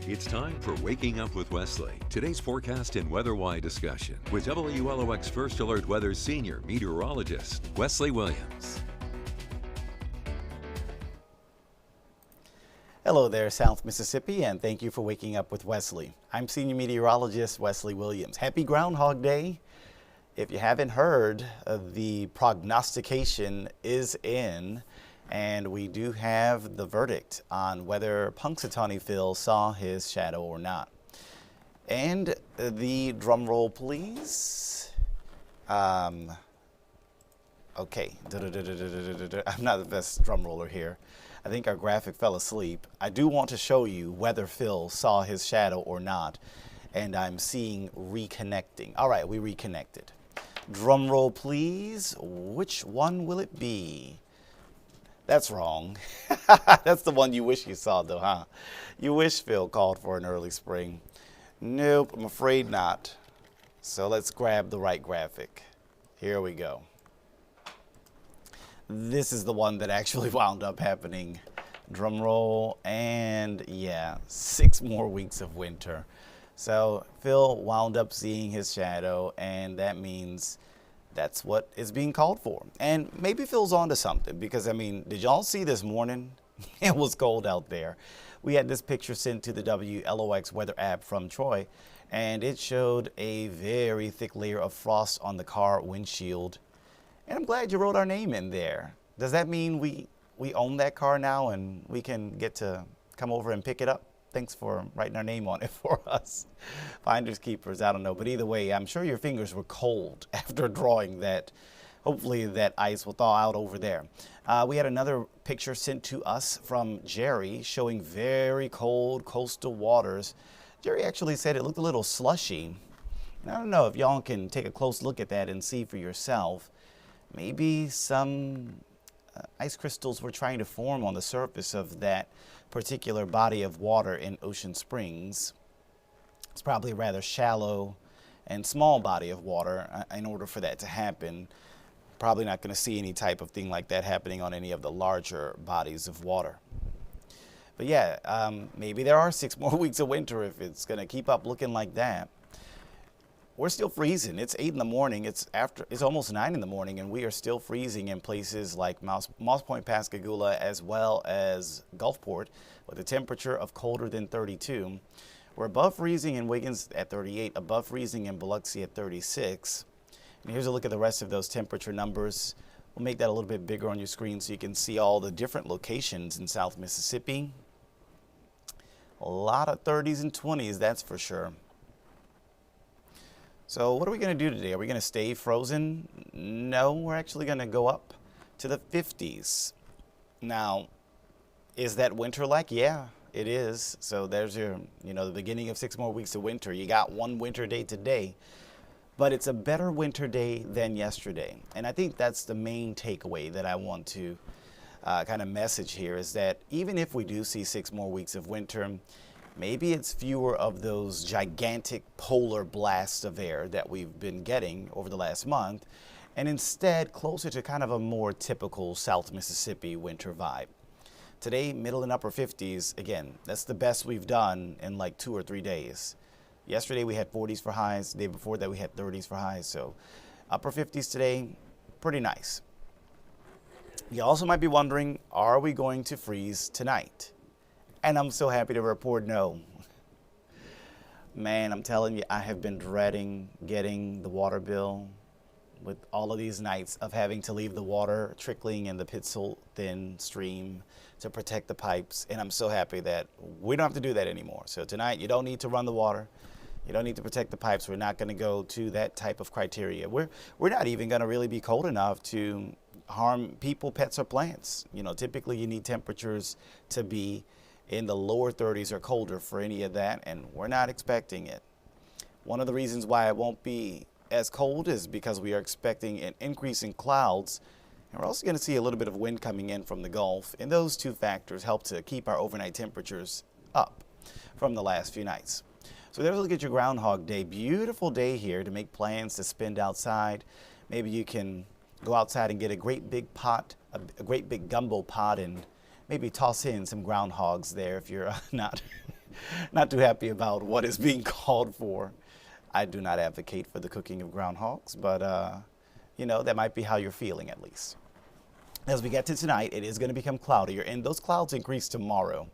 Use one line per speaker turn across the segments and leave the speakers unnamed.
It's time for Waking Up with Wesley. Today's forecast and weather-wide discussion with WLOX First Alert Weather's senior meteorologist, Wesley Williams.
Hello there, South Mississippi, and thank you for waking up with Wesley. I'm senior meteorologist Wesley Williams. Happy Groundhog Day. If you haven't heard, the prognostication is in, and we do have the verdict on whether Punxsutawney Phil saw his shadow or not. And the drum roll, please. Okay. I'm not the best drum roller here. I think our graphic fell asleep. I do want to show you whether Phil saw his shadow or not, and I'm seeing reconnecting. All right, we reconnected. Drum roll, please. Which one will it be? That's wrong. That's the one you wish you saw, though, huh? You wish Phil called for an early spring. Nope, I'm afraid not. So let's grab the right graphic. Here we go. This is the one that actually wound up happening. Drum roll, and yeah, 6 more weeks of winter. So Phil wound up seeing his shadow, and that means that's what is being called for. And maybe Phil's onto something, because I mean, did y'all see this morning? It was cold out there. We had this picture sent to the WLOX weather app from Troy, and it showed a very thick layer of frost on the car windshield. And I'm glad you wrote our name in there. Does that mean we own that car now and we can get to come over and pick it up? Thanks for writing our name on it for us. Finders keepers, I don't know. But either way, I'm sure your fingers were cold after drawing that. Hopefully that ice will thaw out over there. We had another picture sent to us from Jerry showing very cold coastal waters. Jerry actually said it looked a little slushy. And I don't know if y'all can take a close look at that and see for yourself. Maybe some ice crystals were trying to form on the surface of that particular body of water in Ocean Springs. It's probably a rather shallow and small body of water in order for that to happen. Probably not going to see any type of thing like that happening on any of the larger bodies of water. But yeah, maybe there are 6 more weeks of winter if it's going to keep up looking like that. We're still freezing. It's 8 in the morning. It's almost 9 in the morning, and we are still freezing in places like Moss Point, Pascagoula, as well as Gulfport, with a temperature of colder than 32. We're above freezing in Wiggins at 38, above freezing in Biloxi at 36. And here's a look at the rest of those temperature numbers. We'll make that a little bit bigger on your screen so you can see all the different locations in South Mississippi. A lot of 30s and 20s, that's for sure. So what are we going to do today? Are we going to stay frozen? No, we're actually going to go up to the 50s. Now, is that winter-like? Yeah, it is. So there's your, the beginning of 6 more weeks of winter. You got one winter day today, but it's a better winter day than yesterday. And I think that's the main takeaway that I want to kind of message here, is that even if we do see 6 more weeks of winter, maybe it's fewer of those gigantic polar blasts of air that we've been getting over the last month, and instead closer to kind of a more typical South Mississippi winter vibe. Today, middle and upper 50s, again, that's the best we've done in like 2 or 3 days. Yesterday we had 40s for highs, the day before that we had 30s for highs, so upper 50s today, pretty nice. You also might be wondering, are we going to freeze tonight? And I'm so happy to report no. Man, I'm telling you, I have been dreading getting the water bill with all of these nights of having to leave the water trickling in the Pittsell-Thin stream to protect the pipes. And I'm so happy that we don't have to do that anymore. So tonight, you don't need to run the water. You don't need to protect the pipes. We're not going to go to that type of criteria. We're not even going to really be cold enough to harm people, pets, or plants. Typically you need temperatures to be in the lower 30s or colder for any of that, and we're not expecting it. One of the reasons why it won't be as cold is because we are expecting an increase in clouds, and we're also going to see a little bit of wind coming in from the Gulf, and those 2 factors help to keep our overnight temperatures up from the last few nights. So there's a look at your Groundhog Day. Beautiful day here to make plans to spend outside. Maybe you can go outside and get a great big pot, a great big gumbo pot, and maybe toss in some groundhogs there if you're not not too happy about what is being called for. I do not advocate for the cooking of groundhogs, but you know, that might be how you're feeling at least. As we get to tonight, it is going to become cloudier, and those clouds increase tomorrow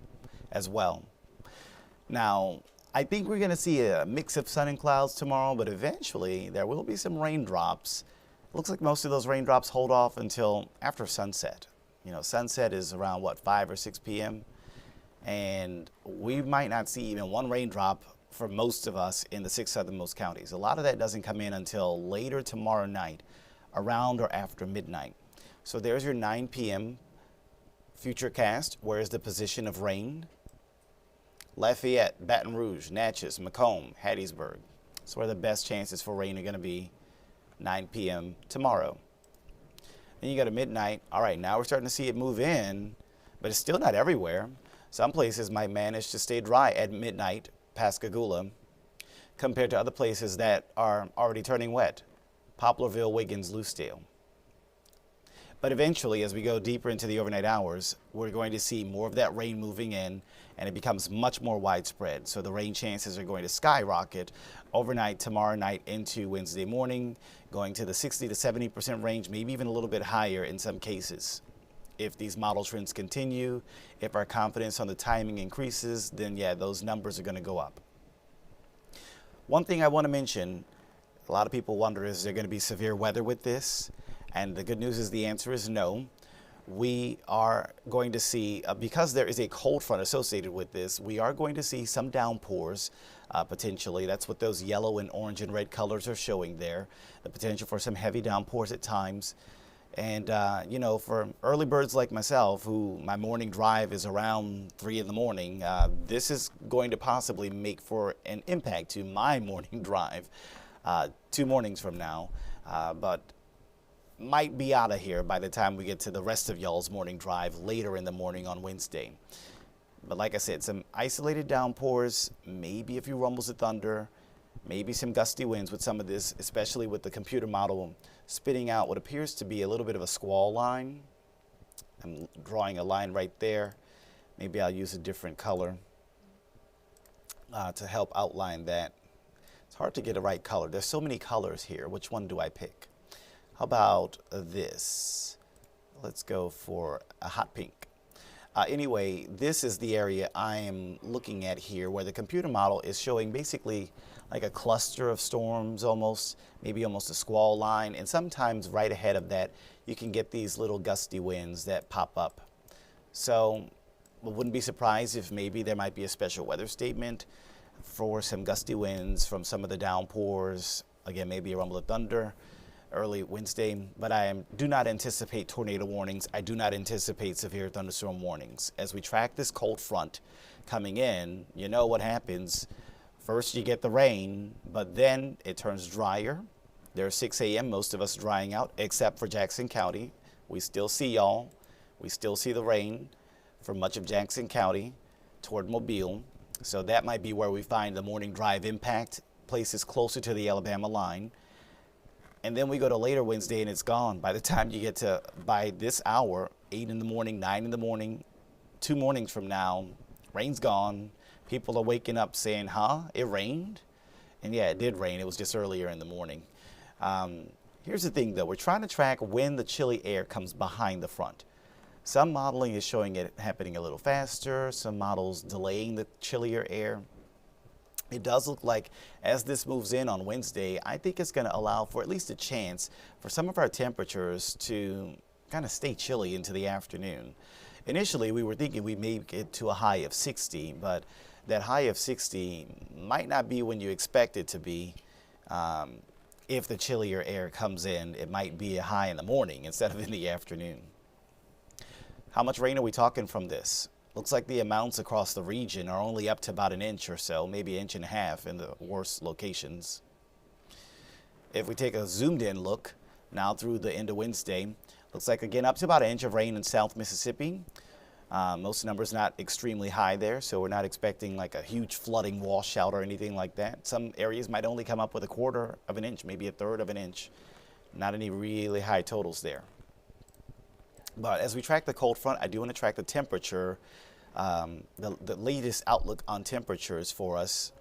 as well. Now, I think we're going to see a mix of sun and clouds tomorrow, but eventually there will be some raindrops. Looks like most of those raindrops hold off until after sunset. You know, sunset is around, what, 5 or 6 p.m.? And we might not see even one raindrop for most of us in the 6 southernmost counties. A lot of that doesn't come in until later tomorrow night, around or after midnight. So there's your 9 p.m. futurecast. Where is the position of rain? Lafayette, Baton Rouge, Natchez, Macomb, Hattiesburg. That's where the best chances for rain are going to be 9 p.m. tomorrow. Then you go to midnight. All right, now we're starting to see it move in, but it's still not everywhere. Some places might manage to stay dry at midnight, Pascagoula, compared to other places that are already turning wet, Poplarville, Wiggins, Lucedale. But eventually, as we go deeper into the overnight hours, we're going to see more of that rain moving in, and it becomes much more widespread. So the rain chances are going to skyrocket overnight, tomorrow night into Wednesday morning, going to the 60 to 70% range, maybe even a little bit higher in some cases. If these model trends continue, if our confidence on the timing increases, then yeah, those numbers are going to go up. One thing I want to mention, a lot of people wonder, is there going to be severe weather with this? And the good news is the answer is no. We are going to see, because there is a cold front associated with this, we are going to see some downpours potentially. That's what those yellow and orange and red colors are showing there. The potential for some heavy downpours at times. And, you know, for early birds like myself, who my morning drive is around 3 in the morning, this is going to possibly make for an impact to my morning drive 2 mornings from now. But might be out of here by the time we get to the rest of y'all's morning drive later in the morning on Wednesday. But like I said, some isolated downpours, maybe a few rumbles of thunder, maybe some gusty winds with some of this, especially with the computer model spitting out what appears to be a little bit of a squall line. I'm drawing a line right there. Maybe I'll use a different color to help outline that. It's hard to get a right color. There's so many colors here. Which one do I pick? How about this? Let's go for a hot pink. Anyway, this is the area I am looking at here, where the computer model is showing basically like a cluster of storms almost, maybe almost a squall line, and sometimes right ahead of that you can get these little gusty winds that pop up. So I wouldn't be surprised if maybe there might be a special weather statement for some gusty winds from some of the downpours. Again, maybe a rumble of thunder early Wednesday, but I do not anticipate tornado warnings. I do not anticipate severe thunderstorm warnings. As we track this cold front coming in, you know what happens. First you get the rain, but then it turns drier. There's 6 a.m., most of us drying out, except for Jackson County. We still see y'all. We still see the rain for much of Jackson County toward Mobile. So that might be where we find the morning drive impact, places closer to the Alabama line. And then we go to later Wednesday and it's gone. By the time you get to, by this hour, 8 in the morning, 9 in the morning, 2 mornings from now, rain's gone. People are waking up saying, huh, it rained? And yeah, it did rain. It was just earlier in the morning. Here's the thing though, we're trying to track when the chilly air comes behind the front. Some modeling is showing it happening a little faster, some models delaying the chillier air. It does look like as this moves in on Wednesday, I think it's going to allow for at least a chance for some of our temperatures to kind of stay chilly into the afternoon. Initially, we were thinking we may get to a high of 60, but that high of 60 might not be when you expect it to be. If the chillier air comes in, it might be a high in the morning instead of in the afternoon. How much rain are we talking from this? Looks like the amounts across the region are only up to about 1 inch or so, maybe 1.5 inches in the worst locations. If we take a zoomed in look now through the end of Wednesday, looks like again up to about 1 inch of rain in South Mississippi. Most numbers not extremely high there, so we're not expecting like a huge flooding washout or anything like that. Some areas might only come up with 1/4 of an inch, maybe 1/3 of an inch. Not any really high totals there. But as we track the cold front, I do want to track the temperature the latest outlook on temperatures for us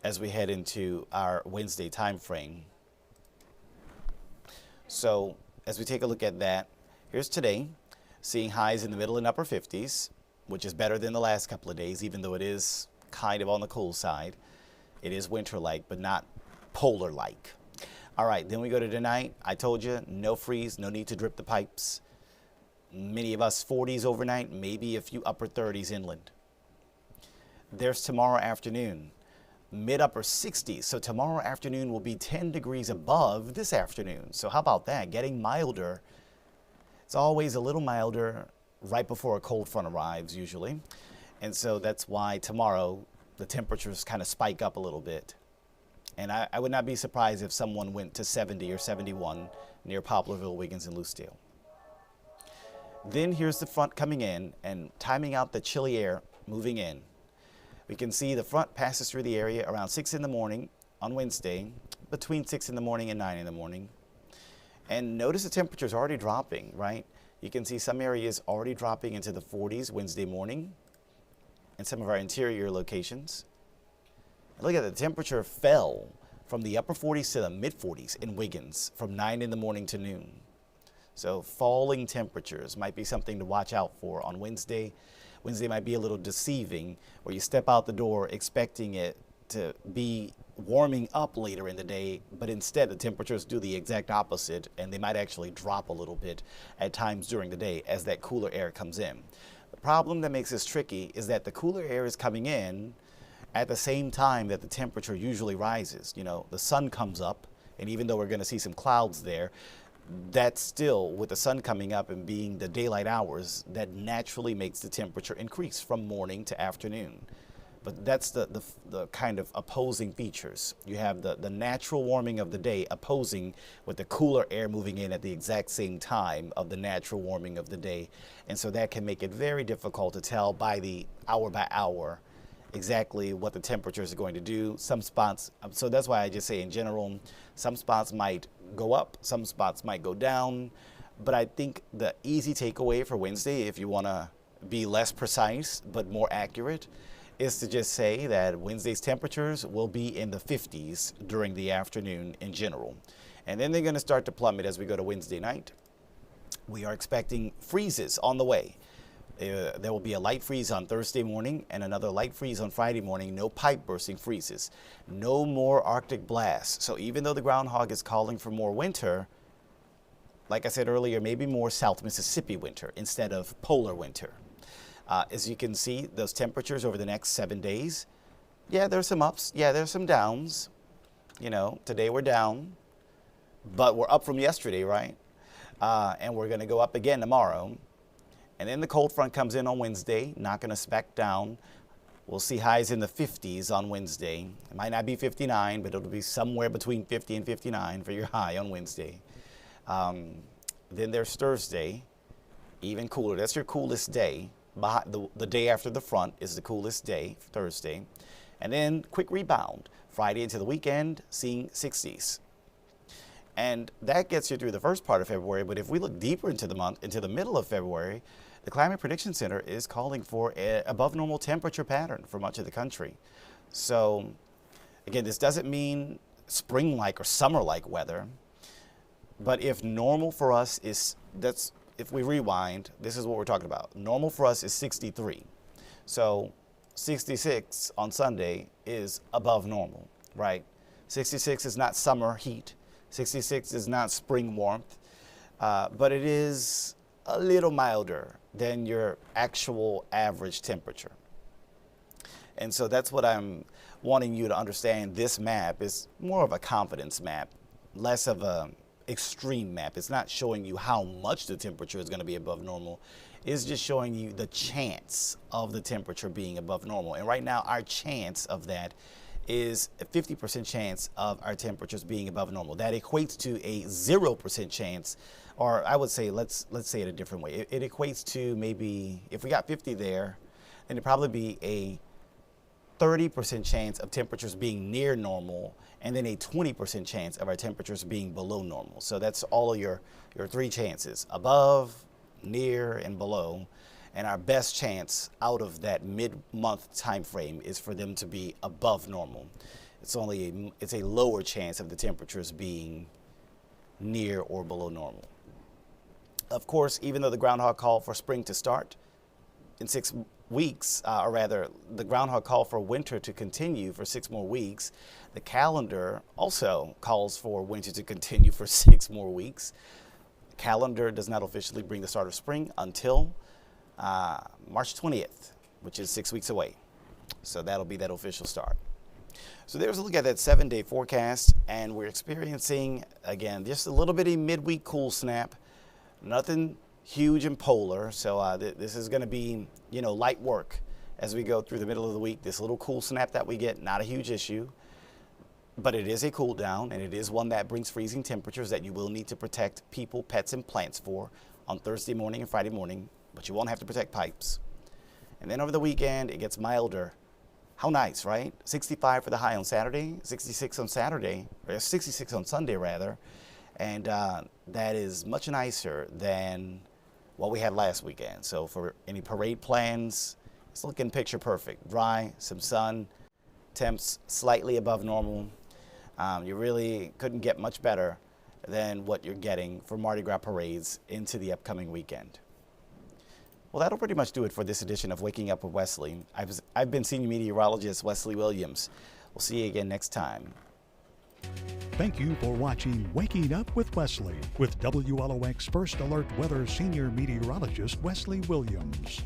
as we head into our Wednesday time frame. So as we take a look at that, here's today, seeing highs in the middle and upper 50s, which is better than the last couple of days, even though it is kind of on the cool side. It is winter-like, but not polar-like. All right, then we go to tonight. I told you, no freeze, no need to drip the pipes. Many of us 40s overnight, maybe a few upper 30s inland. There's tomorrow afternoon, mid-upper 60s. So tomorrow afternoon will be 10 degrees above this afternoon. So how about that? Getting milder. It's always a little milder right before a cold front arrives usually. And so that's why tomorrow the temperatures kind of spike up a little bit. And I would not be surprised if someone went to 70 or 71 near Poplarville, Wiggins, and Lucedale. Then here's the front coming in and timing out the chilly air moving in. We can see the front passes through the area around 6 in the morning on Wednesday, between 6 in the morning and 9 in the morning. And notice the temperature's already dropping, right? You can see some areas already dropping into the 40s Wednesday morning in some of our interior locations. And look at the temperature fell from the upper 40s to the mid 40s in Wiggins from 9 in the morning to noon. So falling temperatures might be something to watch out for on Wednesday. Wednesday might be a little deceiving where you step out the door expecting it to be warming up later in the day, but instead the temperatures do the exact opposite and they might actually drop a little bit at times during the day as that cooler air comes in. The problem that makes this tricky is that the cooler air is coming in at the same time that the temperature usually rises. You know, the sun comes up, and even though we're going to see some clouds there, that's still, with the sun coming up and being the daylight hours, that naturally makes the temperature increase from morning to afternoon. But that's the kind of opposing features. You have the natural warming of the day opposing with the cooler air moving in at the exact same time of the natural warming of the day. And so that can make it very difficult to tell by hour exactly what the temperatures are going to do. Some spots, so that's why I just say in general, some spots might go up, some spots might go down. But I think the easy takeaway for Wednesday, if you want to be less precise but more accurate, is to just say that Wednesday's temperatures will be in the 50s during the afternoon in general. And then they're going to start to plummet as we go to Wednesday night. We are expecting freezes on the way. There will be a light freeze on Thursday morning and another light freeze on Friday morning. No pipe bursting freezes. No more Arctic blasts. So even though the Groundhog is calling for more winter, like I said earlier, maybe more South Mississippi winter instead of polar winter. As you can see, those temperatures over the next 7 days, yeah, there's some ups. Yeah, there's some downs. You know, today we're down, but we're up from yesterday, right? And we're going to go up again tomorrow. And then the cold front comes in on Wednesday, knocking us back down. We'll see highs in the 50s on Wednesday. It might not be 59, but it'll be somewhere between 50 and 59 for your high on Wednesday. Then there's Thursday, even cooler. That's your coolest day. The day after the front is the coolest day, Thursday. And then quick rebound, Friday into the weekend, seeing 60s. And that gets you through the first part of February. But if we look deeper into the month, into the middle of February, the Climate Prediction Center is calling for an above normal temperature pattern for much of the country. So again, this doesn't mean spring-like or summer-like weather. But if normal for us is, if we rewind, this is what we're talking about. Normal for us is 63. So 66 on Sunday is above normal, right? 66 is not summer heat. 66 is not spring warmth, but it is a little milder than your actual average temperature. And so that's what I'm wanting you to understand. This map is more of a confidence map, less of a extreme map. It's not showing you how much the temperature is going to be above normal. It's just showing you the chance of the temperature being above normal. And right now, our chance of that is a 50% chance of our temperatures being above normal. That equates to a 0% chance, or I would say, let's say it a different way. It equates to maybe, if we got 50 there, then it'd probably be a 30% chance of temperatures being near normal, and then a 20% chance of our temperatures being below normal. So that's all of your three chances, above, near, and below. And our best chance out of that mid-month time frame is for them to be above normal. It's a lower chance of the temperatures being near or below normal. Of course, even though the groundhog called for spring to start in 6 weeks, or rather the groundhog called for winter to continue for 6 more weeks, the calendar also calls for winter to continue for 6 more weeks. The calendar does not officially bring the start of spring until March 20th, which is 6 weeks away. So that'll be that official start. So there's a look at that 7-day forecast, and we're experiencing, again, just a little bitty midweek cool snap. Nothing huge and polar, so this is going to be, light work as we go through the middle of the week. This little cool snap that we get, not a huge issue, but it is a cool down, and it is one that brings freezing temperatures that you will need to protect people, pets, and plants for on Thursday morning and Friday morning, but you won't have to protect pipes. And then over the weekend, it gets milder. How nice, right? 65 for the high on Saturday, 66 on Saturday, or 66 on Sunday rather, and that is much nicer than what we had last weekend. So for any parade plans, it's looking picture perfect. Dry, some sun, temps slightly above normal. You really couldn't get much better than what you're getting for Mardi Gras parades into the upcoming weekend. Well, that'll pretty much do it for this edition of Waking Up with Wesley. I've been Senior Meteorologist Wesley Williams. We'll see you again next time.
Thank you for watching Waking Up with Wesley with WLOX First Alert Weather Senior Meteorologist Wesley Williams.